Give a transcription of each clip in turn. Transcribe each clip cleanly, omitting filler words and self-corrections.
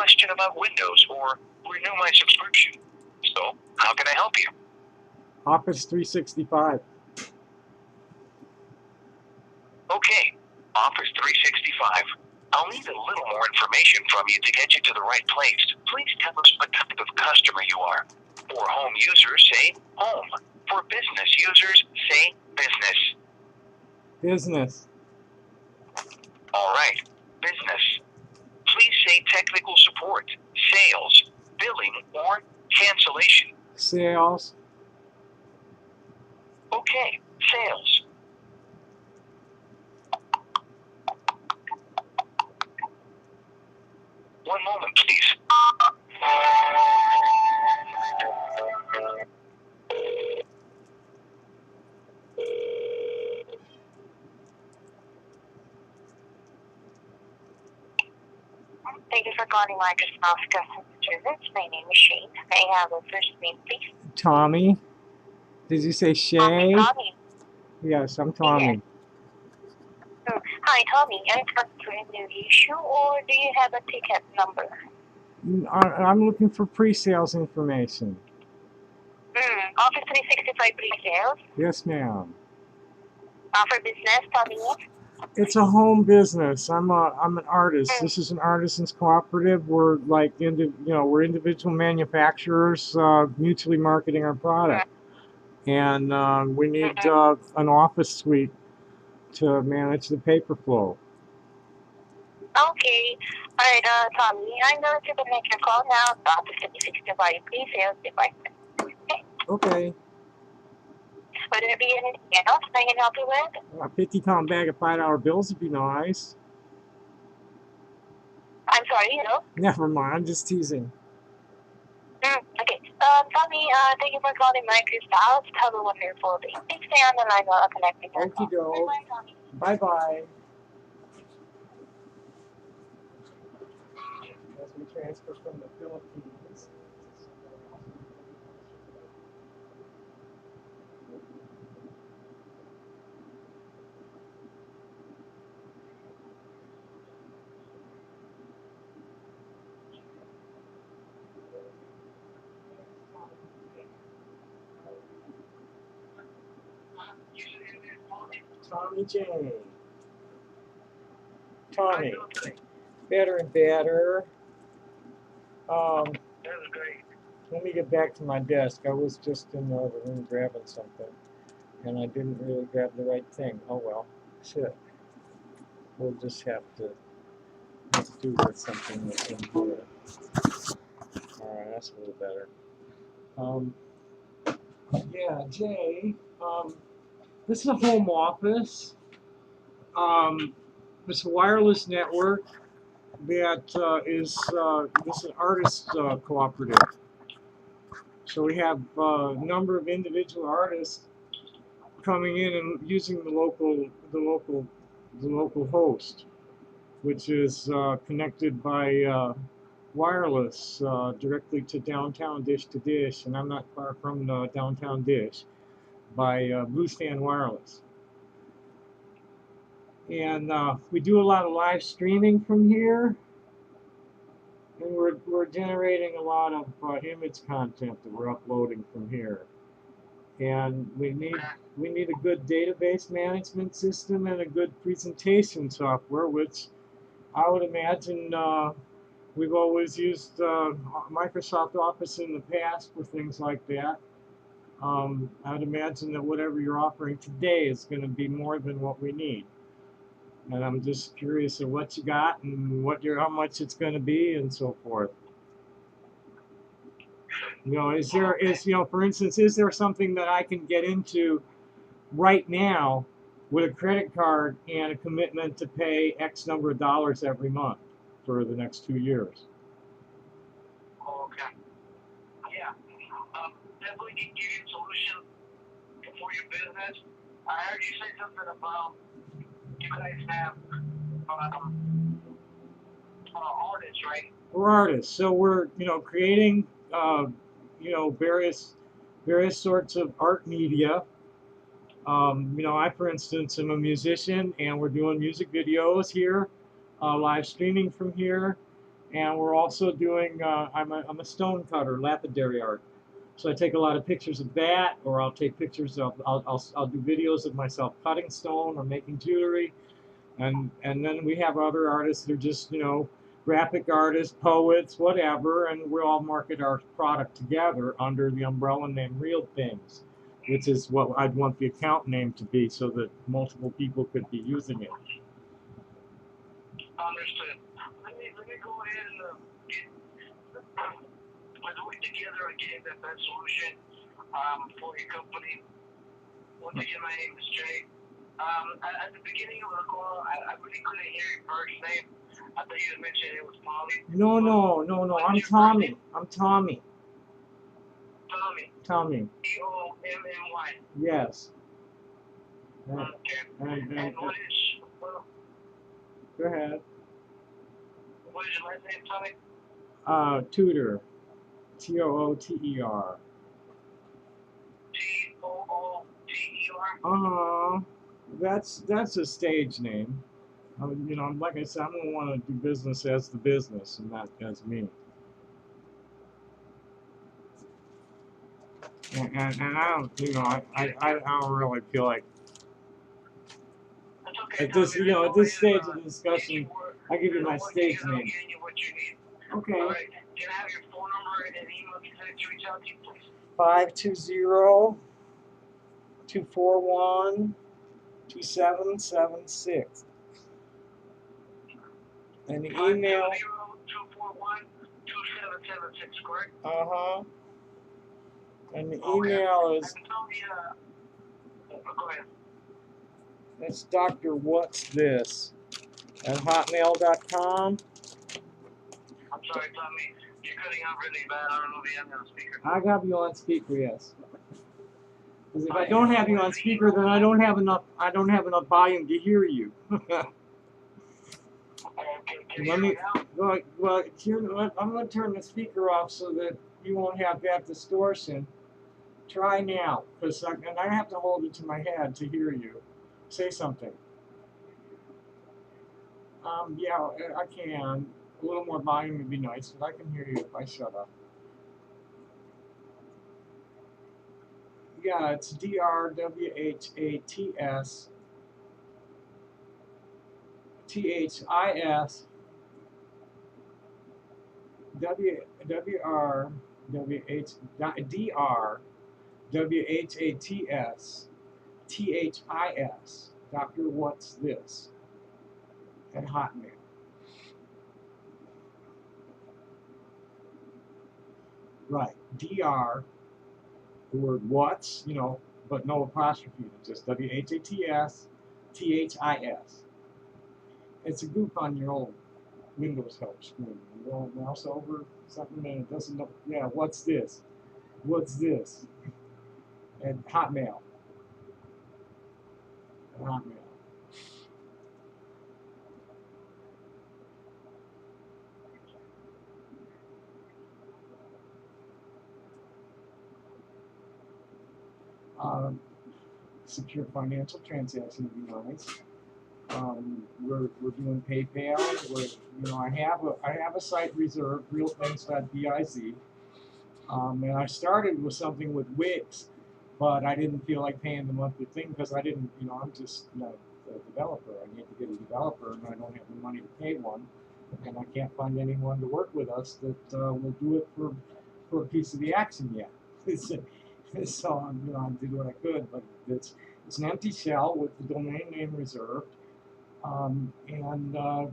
question about Windows or renew my subscription. So, how can I help you? Office 365. Okay, Office 365. I'll need a little more information from you to get you to the right place. Please tell us what type of customer you are. For home users, say home. For business users, say business. Business. All right, business. Please say technical support, sales, billing, or cancellation. Sales. Okay, sales. One moment, please. Thank you for calling Microsoft Customer Service. My name is Shane. May I have a first name, please? Tommy. Did you say Shay? Tommy. Yes, I'm Tommy. Hi, Tommy. Are you calling for a new issue or do you have a ticket number? I'm looking for pre-sales information. Office 365 pre-sales. Yes, ma'am. For business, Tommy. It's a home business. I'm an artist. This is an artisans cooperative. We're like we're individual manufacturers mutually marketing our product, and we need an office suite to manage the paper flow. Okay. Alright, Tommy, I'm going to connect your call now to Office 365 pre-sales department. Okay. Would there be anything else I can help you with? A 50-pound bag of $5 bills would be nice. I'm sorry, you know? Never mind. I'm just teasing. Okay. Tommy, thank you for calling Microsoft. Have a wonderful day. Please stay on the line while I'm connecting your call. Okie doke. Bye-bye, Tommy. Bye-bye. As we transfer from the Philippines. Tommy J. Tommy. Better and better. That's great. Let me get back to my desk. I was just in the other room grabbing something, and I didn't really grab the right thing. Oh well, shit. We'll just have to do with something that's in here. Alright, that's a little better. Yeah, Jay, this is a home office. This wireless network that this is an artist cooperative. So we have a number of individual artists coming in and using the local host, which is connected by wireless directly to downtown dish to dish, and I'm not far from the downtown dish, by Blue Stand Wireless. And we do a lot of live streaming from here, and we're generating a lot of image content that we're uploading from here. And we need a good database management system and a good presentation software, which I would imagine we've always used Microsoft Office in the past for things like that. I'd imagine that whatever you're offering today is going to be more than what we need. And I'm just curious of what you got and how much it's going to be and so forth. For instance, is there something that I can get into right now with a credit card and a commitment to pay X number of dollars every month for the next 2 years? Okay. Yeah. Definitely can give you a solution for your business. I heard you say something about you guys have artists, right? We're artists, so we're creating various sorts of art media. I, for instance, am a musician, and we're doing music videos here, live streaming from here, And we're also doing, I'm a stone cutter, lapidary art. So I take a lot of pictures of that, or I'll take pictures of, I'll do videos of myself cutting stone or making jewelry. And then we have other artists that are just, graphic artists, poets, whatever, and we all market our product together under the umbrella name Real Things, which is what I'd want the account name to be so that multiple people could be using it. Understood. Let me go ahead and let's work together on getting the best solution for your company. Once again, my name is Jay. At the beginning of the call, I really couldn't hear your first name. I thought you had mentioned it was Polly. No. I'm Tommy. I'm Tommy. Tommy. Tommy. Tommy. Yes. Okay. And what is, well, go ahead. what is your last name, Tommy? Tutor. Tooter. Tooter? That's a stage name. Like I said, I'm gonna want to do business as the business and not as me. And I don't, I don't really feel like Okay, at this, Tommy, at this stage of the discussion, I give you my stage name. Okay. All right. Can I have your phone number and email to reach out to you, please? 520-241-2776. And the email. 520-241-2776, correct? And the Okay. email is. Go ahead. It's Dr. What's This at hotmail.com. I'm sorry, Tommy. You're cutting out really bad. I don't know if you have me on speaker. I got you on speaker, yes. Because if I don't have you on speaker, then I don't have enough volume to hear you. Let me. Well, I'm going to turn the speaker off so that you won't have that distortion. Try now, because I have to hold it to my head to hear you. Say something. Yeah, I can. A little more volume would be nice, but I can hear you if I shut up. Yeah, it's DRWHATS THIS DRWHATS Dr. What's This at Hotmail. Right, DR, the word what's, but no apostrophe, just WHATS THIS. It's a goof on your old Windows help screen. You go mouse over something and it doesn't look, yeah, what's this? What's this? And Hotmail. Hotmail. Secure financial transaction would be nice. We're doing PayPal. I have a site reserved, realthings.biz. And I started with something with Wix, but I didn't feel like paying the monthly thing because I didn't, I'm just a developer. I need to get a developer, and I don't have the money to pay one, and I can't find anyone to work with us that will do it for a piece of the action yet. So I did what I could, but it's an empty shell with the domain name reserved, and I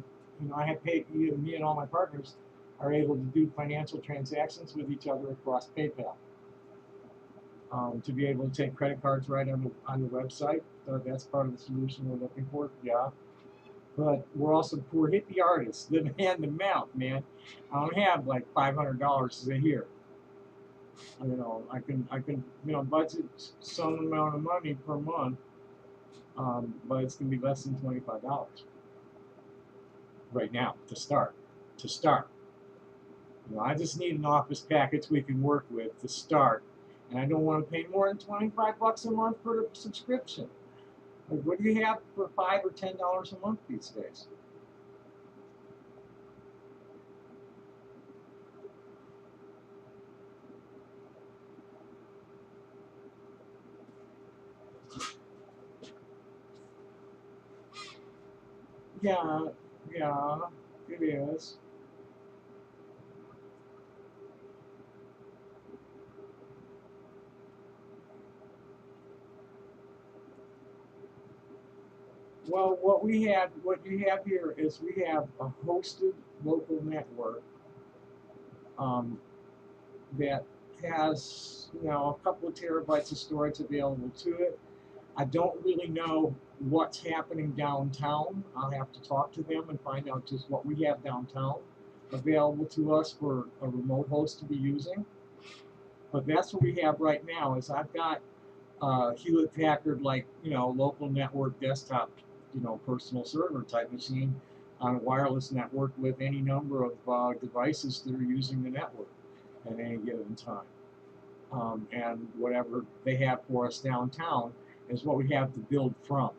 have paid. Me and all my partners are able to do financial transactions with each other across PayPal. To be able to take credit cards right on the website, that's part of the solution we're looking for. Yeah, but we're also poor hippie artists living hand to mouth, man. I don't have like $500 a year. I can budget some amount of money per month, but it's gonna be less than $25 right now to start. I just need an office package we can work with to start, and I don't want to pay more than $25 a month for the subscription. Like, what do you have for $5 or $10 a month these days? Yeah, yeah, it is. Well, what you have here is we have a hosted local network um, that has, a couple of terabytes of storage available to it. I don't really know what's happening downtown. I'll have to talk to them and find out just what we have downtown available to us for a remote host to be using. But that's what we have right now. Is I've got Hewlett Packard, like, local network desktop, personal server type machine on a wireless network with any number of devices that are using the network at any given time. And whatever they have for us downtown is what we have to build from.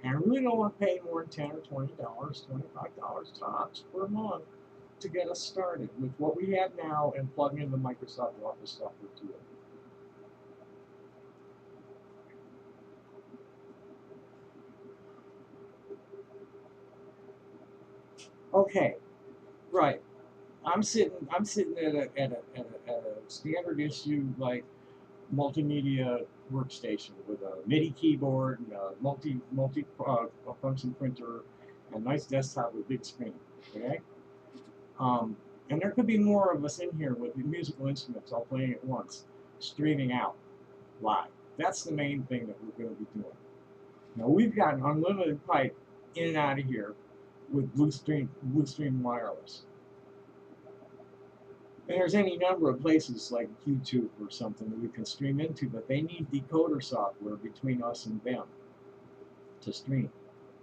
And I really don't want to pay more than $10 or $20, $25 tops per month to get us started with what we have now and plug in the Microsoft Office software to it. Okay, right. I'm sitting at a standard issue like multimedia workstation with a MIDI keyboard and a multi function printer and nice desktop with big screen. Okay, and there could be more of us in here with the musical instruments all playing at once, streaming out live. That's the main thing that we're going to be doing. Now we've got an unlimited pipe in and out of here with Bluestream Wireless. And there's any number of places like YouTube or something that we can stream into, but they need decoder software between us and them to stream,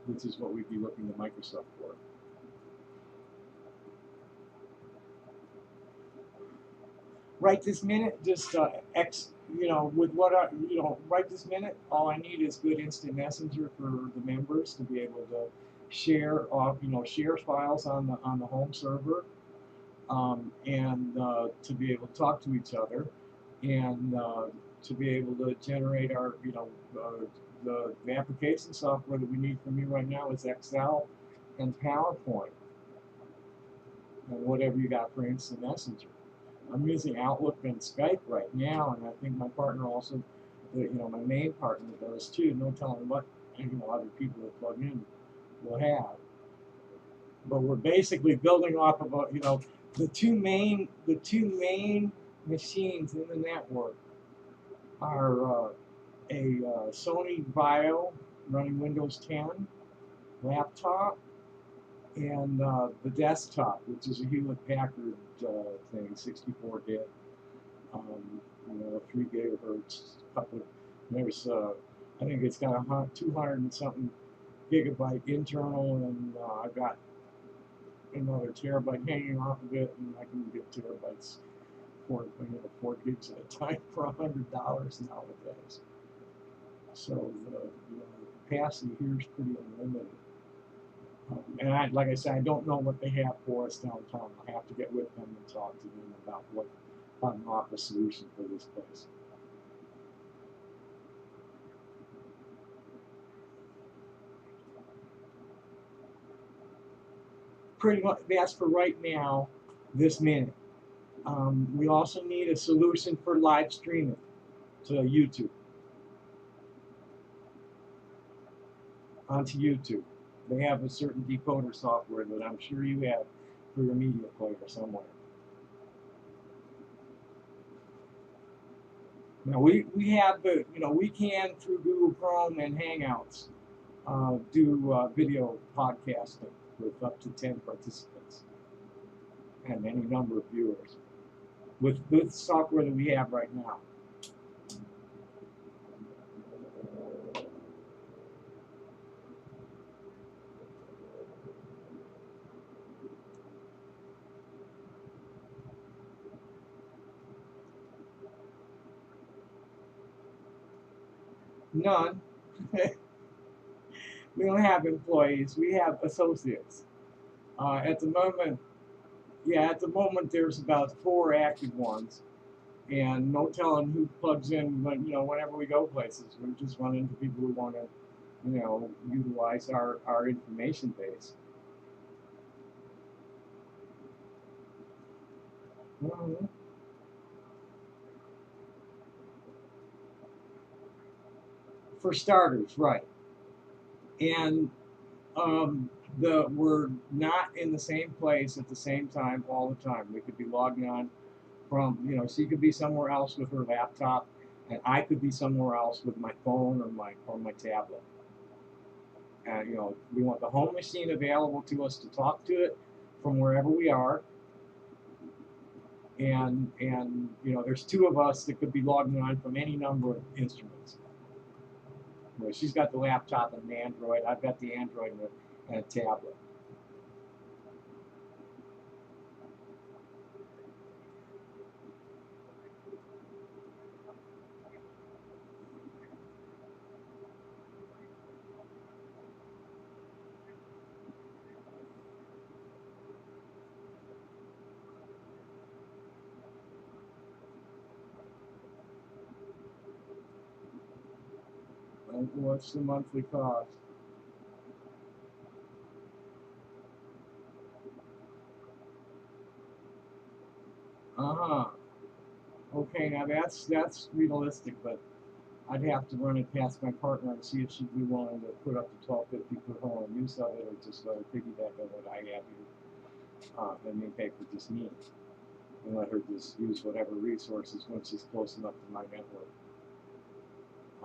which is what we'd be looking to Microsoft for. Right this minute, just with what right this minute, all I need is good instant messenger for the members to be able to share files on the home server, and to be able to talk to each other, and to be able to generate our, the application software that we need from you right now is Excel and PowerPoint and whatever you got for instant messenger. I'm using Outlook and Skype right now, and I think my partner also, my main partner does too. No telling what other people that plug in will have. But we're basically building off of the two main machines in the network are a Sony Vaio running Windows 10 laptop, and the desktop, which is a Hewlett Packard thing, 64-bit, 3 gigahertz, there's I think it's got 200 and something gigabyte internal, and I've got another terabyte hanging off of it, and I can get terabytes for 4 gigs at a time for $100 nowadays. So the capacity here is pretty unlimited. And like I said, I don't know what they have for us downtown. I have to get with them and talk to them about what an office solution for this place. Pretty much, that's for right now, this minute. We also need a solution for live streaming to YouTube. Onto YouTube. They have a certain decoder software that I'm sure you have for your media player somewhere. Now we have we can through Google Chrome and Hangouts do video podcasting with up to 10 participants and any number of viewers with the software that we have right now. None. We don't have employees. We have associates. At the moment, there's about 4 active ones, and no telling who plugs in. Whenever we go places, we just run into people who want to you know, utilize our information base. Mhm. For starters, right. And um, we're not in the same place at the same time all the time. We could be logging on from, you know, she could be somewhere else with her laptop, and I could be somewhere else with my phone or my tablet. And you know, we want the home machine available to us to talk to it from wherever we are. And you know, there's two of us that could be logging on from any number of instruments. You know, she's got the laptop and an Android. I've got the Android and a tablet. And what's the monthly cost? Uh-huh. Okay, now that's realistic, but I'd have to run it past my partner and see if she'd be willing to put up to 1250 per home and use of it, or just let her piggyback on what I have here, and then pay for just me, and let her just use whatever resources once she's close enough to my network.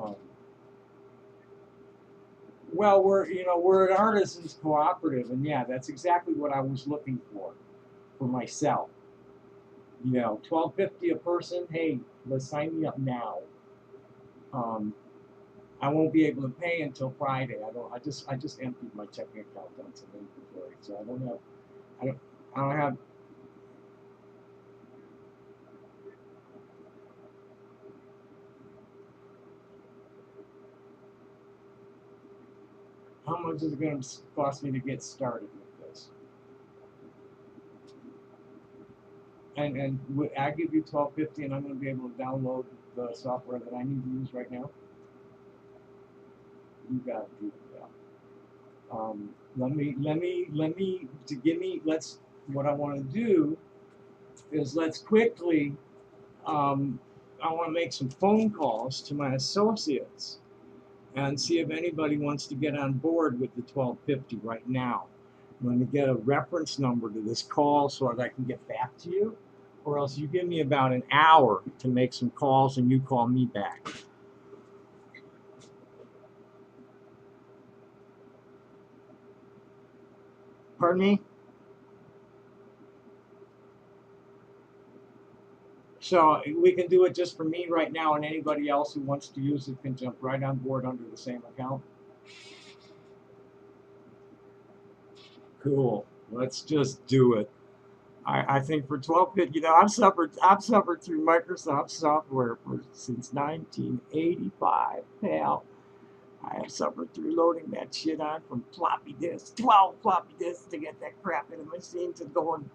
Um, well, we're an artisans cooperative, and yeah, that's exactly what I was looking for myself. You know, 1250 a person. Hey, let's sign me up now. Um, I won't be able to pay until Friday. I just emptied my checking account on some inventory, so I don't I don't have. How much is it going to cost me to get started with this? And I give you 1250, and I'm going to be able to download the software that I need to use right now. You got to do that. Let's. What I want to do is let's quickly. Um, I want to make some phone calls to my associates and see if anybody wants to get on board with the 1250 right now. I'm going to get a reference number to this call so that I can get back to you, or else you give me about an hour to make some calls and you call me back. Pardon me? So we can do it just for me right now, and anybody else who wants to use it can jump right on board under the same account. Cool. Let's just do it. I think for 12 bit, I've suffered through Microsoft software since 1985, pal. I have suffered through loading that shit on from floppy disks, 12 floppy disks to get that crap in a machine to go and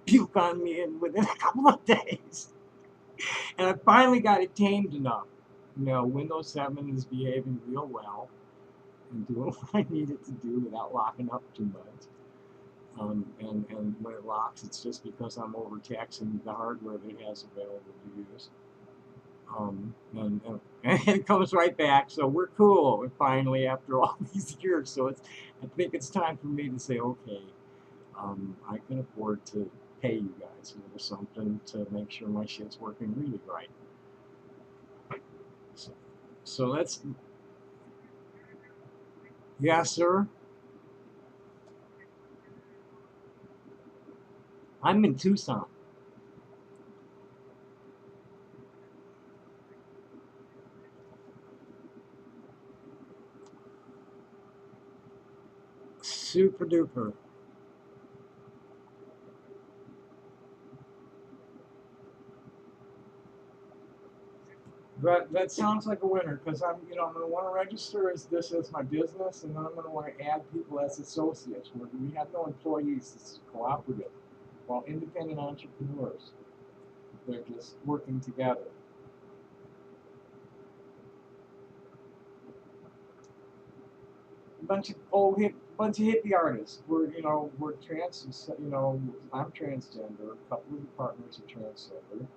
puke on me in within a couple of days. And I finally got it tamed enough. You know, Windows 7 is behaving real well and doing what I need it to do without locking up too much. And when it locks, it's just because I'm overtaxing the hardware that it has available to use. And it comes right back. So we're cool finally after all these years. So I think it's time for me to say, okay, I can afford to pay you guys a little something to make sure my shit's working really right. So let's, yeah, sir. I'm in Tucson. Super duper. That sounds like a winner because I'm going to want to register as this as my business, and then I'm going to want to add people as associates. We have no employees. This is cooperative. Well, independent entrepreneurs. They're just working together. bunch of hippie artists. We're trans. I'm transgender. A couple of the partners are transgender,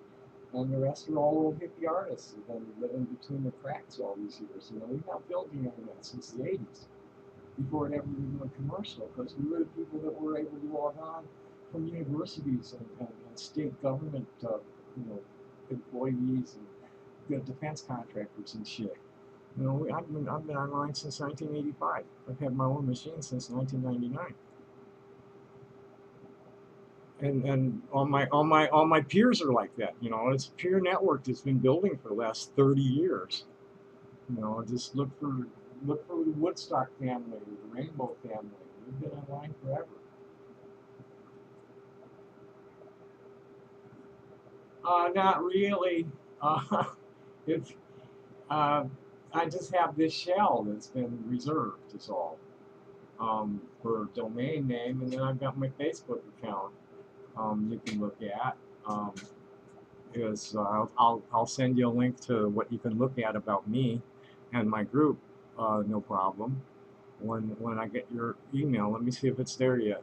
and the rest are all old hippie artists who've been living between the cracks all these years. We've not built the internet since the '80s, before it ever even went commercial, because we were the people that were able to log on from universities and state government, employees and defense contractors and shit. I've been online since 1985. I've had my own machine since 1999. And all my peers are like that. It's a peer network that's been building for the last 30 years. Just look for the Woodstock family or the Rainbow family. We've been online forever. Not really. If I just have this shell that's been reserved, is all, for domain name, and then I've got my Facebook account. You can look at. I'll send you a link to what you can look at about me and my group. No problem. When I get your email, let me see if it's there yet.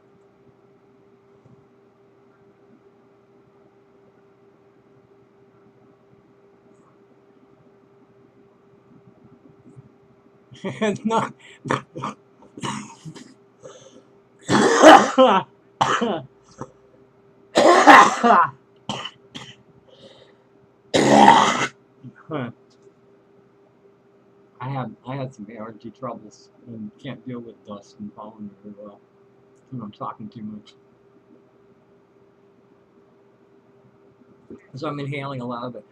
No. I had some allergy troubles and can't deal with dust and pollen very well. I'm talking too much. So I'm inhaling a lot of it.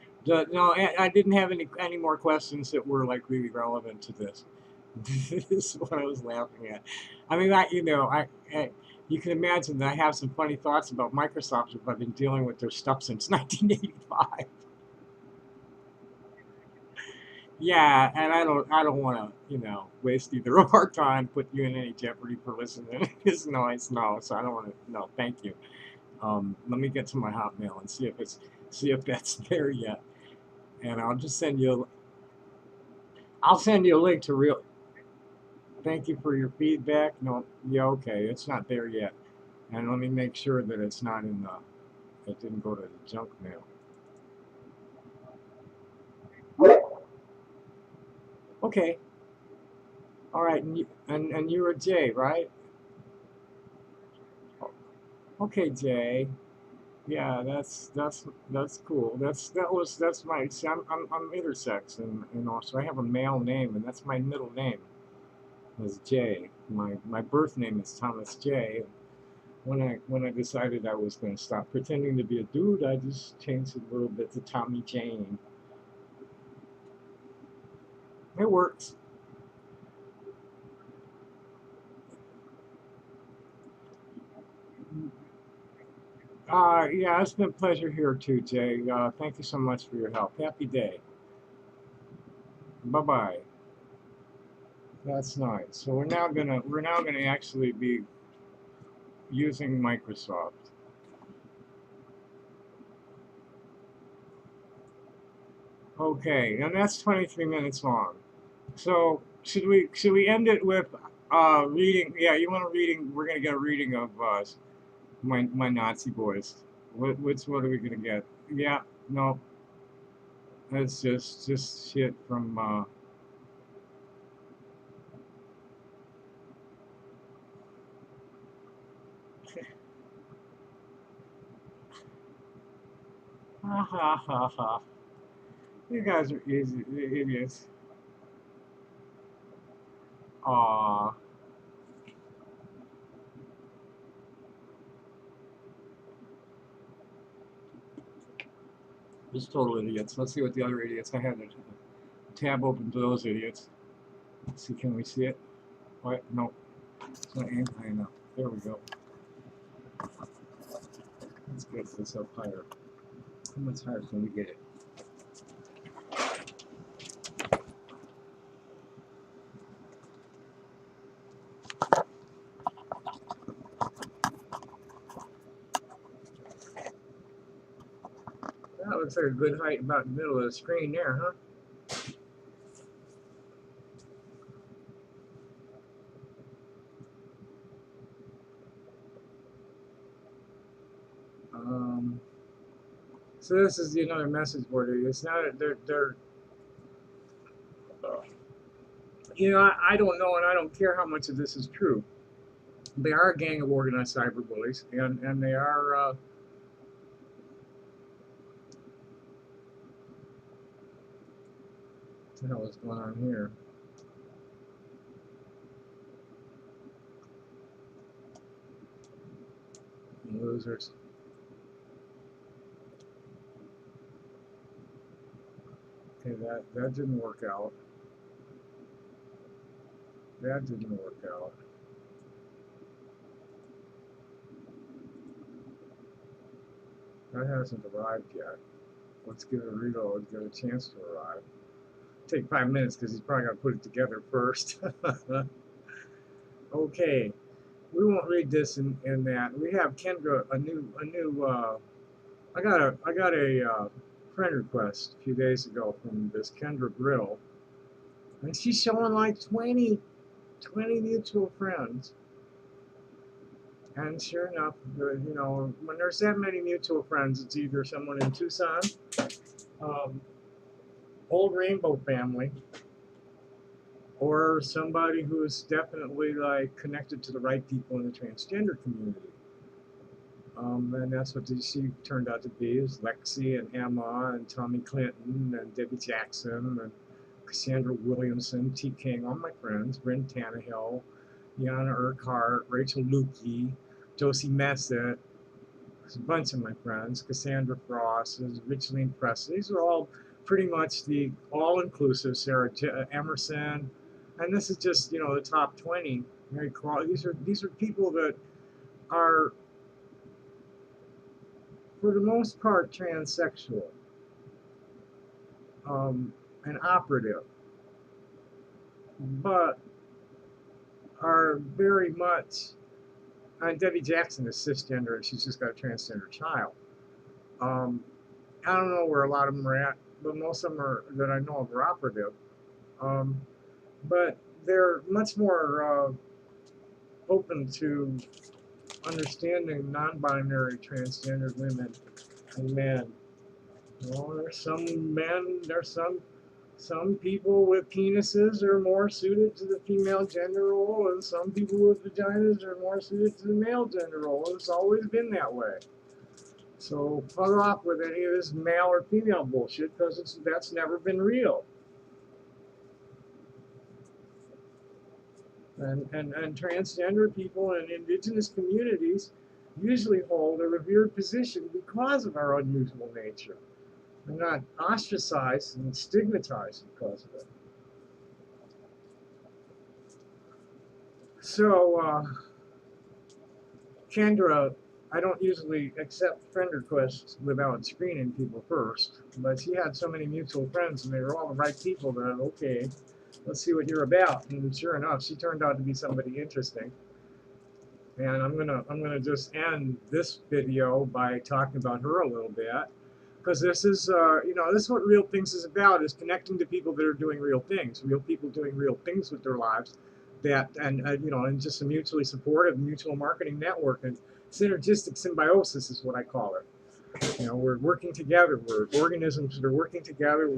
No, I didn't have any more questions that were like really relevant to this. This is what I was laughing at. I mean, you can imagine that I have some funny thoughts about Microsoft if I've been dealing with their stuff since 1985. Yeah, and I don't want to, waste either of our time, put you in any jeopardy for listening to this noise. No, so I don't want to. No, thank you. Let me get to my Hotmail and see if that's there yet, and I'll just send you. I'll send you a link to real. Thank you for your feedback. No, yeah, okay, it's not there yet, and let me make sure that it's not in the. It didn't go to the junk mail. Okay. All right, and you're a Jay, right? Okay, Jay. Yeah, that's cool. That's my. See, I'm intersex, and also I have a male name, and that's my middle name is Jay. My birth name is Thomas J. When I decided I was going to stop pretending to be a dude, I just changed it a little bit to Tommy Jane. It works. Yeah, it's been a pleasure here too, Jay. Thank you so much for your help. Happy day. Bye bye. That's nice. So we're now gonna actually be using Microsoft. Okay, and that's 23 minutes long. So should we end it with reading? Yeah, you want a reading? We're gonna get a reading of my Nazi boys. What are we gonna get? Yeah, no, that's just shit from. Ha ha ha ha. You guys are easy idiots. Aw. Just total idiots. Let's see what the other idiots. I had a tab open to those idiots. Let's see, can we see it? What? No. It's not aimed high enough. There we go. Let's get this up higher. How much higher can we get it? That looks like a good height about in the middle of the screen there, huh? So this is another message board. It's not, they're I don't know, and I don't care how much of this is true. They are a gang of organized cyberbullies, and they are, what the hell is going on here? Losers. Okay, that didn't work out. That didn't work out. That hasn't arrived yet. Let's give it a reload, give it a chance to arrive. Take 5 minutes because he's probably got to put it together first. Okay, we won't read this in that. We have Kendra, a new. I got a friend request a few days ago from this Kendra Grill, and she's showing like 20 mutual friends. And sure enough, when there's that many mutual friends, it's either someone in Tucson, old Rainbow family, or somebody who is definitely like connected to the right people in the transgender community. And that's what she turned out to be, is Lexi and Emma and Tommy Clinton and Debbie Jackson and Cassandra Williamson, T. King, all my friends, Bryn Tannehill, Yana Urquhart, Rachel Lukey, Josie Messett, there's a bunch of my friends, Cassandra Frost, Richland Presley. These are all pretty much the all-inclusive, Sarah Emerson, and this is just, the top 20. Mary Craw. These are people that are, for the most part, transsexual and operative, but are very much, and Debbie Jackson is cisgender and she's just got a transgender child. I don't know where a lot of them are at, but most of them are, that I know of, are operative. But they're much more open to understanding non-binary transgender women and men. There's some men, there's some people with penises are more suited to the female gender role, and some people with vaginas are more suited to the male gender role. It's always been that way. So fuck off with any of this male or female bullshit, because that's never been real. And transgender people and indigenous communities usually hold a revered position because of our unusual nature. They're not ostracized and stigmatized because of it. So, Kendra, I don't usually accept friend requests without screening people first, but she had so many mutual friends and they were all the right people that, okay, let's see what you're about. And sure enough, she turned out to be somebody interesting. And I'm gonna just end this video by talking about her a little bit, because this is this is what Real Things is about, is connecting to people that are doing real things, real people doing real things with their lives, and just a mutually supportive mutual marketing network, and synergistic symbiosis is what I call it. We're working together. We're organisms that are working together.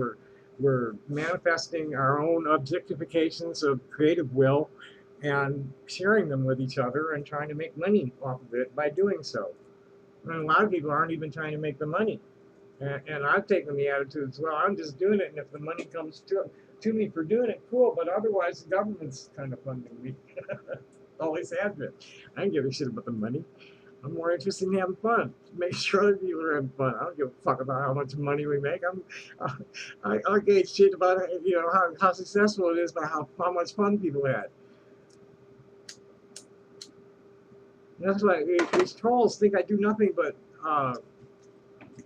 We're manifesting our own objectifications of creative will and sharing them with each other and trying to make money off of it by doing so. And a lot of people aren't even trying to make the money. And I've taken the attitude as well, I'm just doing it, and if the money comes to me for doing it, cool, but otherwise the government's kind of funding me. Always have been. I don't give a shit about the money. I'm more interested in having fun. Make sure other people are having fun. I don't give a fuck about how much money we make. I gauge shit about how successful it is by how much fun people had. That's why these trolls think I do nothing but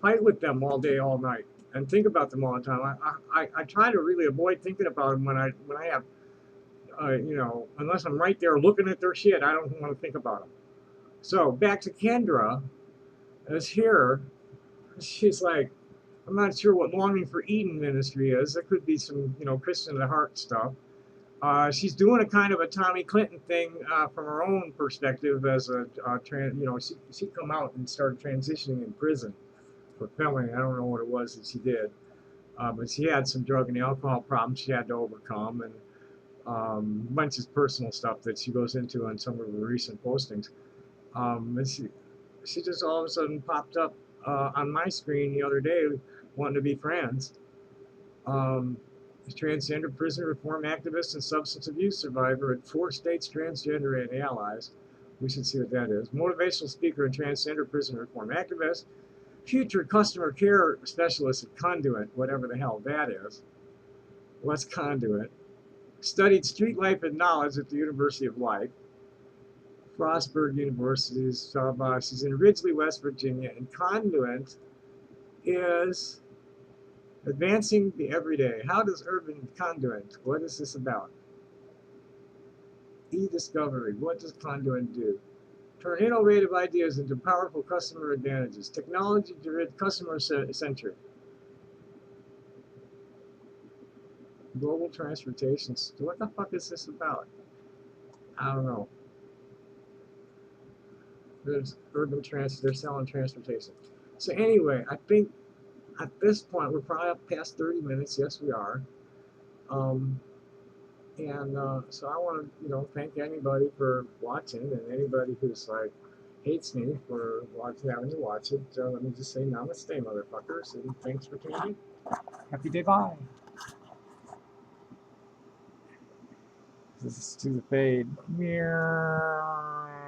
fight with them all day, all night, and think about them all the time. I try to really avoid thinking about them when I have, unless I'm right there looking at their shit, I don't want to think about them. So back to Kendra, is here. She's like, I'm not sure what Longing for Eden ministry is. It could be some, Christian of the heart stuff. She's doing a kind of a Tommy Clinton thing from her own perspective as she come out and started transitioning in prison. for felony. I don't know what it was that she did. But she had some drug and alcohol problems she had to overcome, and a bunch of personal stuff that she goes into on some of her recent postings. And she just all of a sudden popped up on my screen the other day wanting to be friends. Transgender prison reform activist and substance abuse survivor at 4 states transgender and allies. We should see what that is. Motivational speaker and transgender prison reform activist. Future customer care specialist at Conduit, whatever the hell that is. What's Conduit? Studied street life and knowledge at the University of Life. Frostburg University. She's in Ridgely, West Virginia. And Conduit is advancing the everyday. How does Urban Conduit? What is this about? E-discovery. What does Conduit do? Turn innovative ideas into powerful customer advantages. Technology-driven, customer-centric. Global transportation. What the fuck is this about? I don't know. There's urban they're selling transportation. So anyway, I think at this point we're probably up past 30 minutes. Yes, we are. So I want to, thank anybody for watching, and anybody who's like hates me for having to watch it. Let me just say namaste, motherfuckers, and thanks for tuning in. Happy day, bye. This is to the fade. Meow.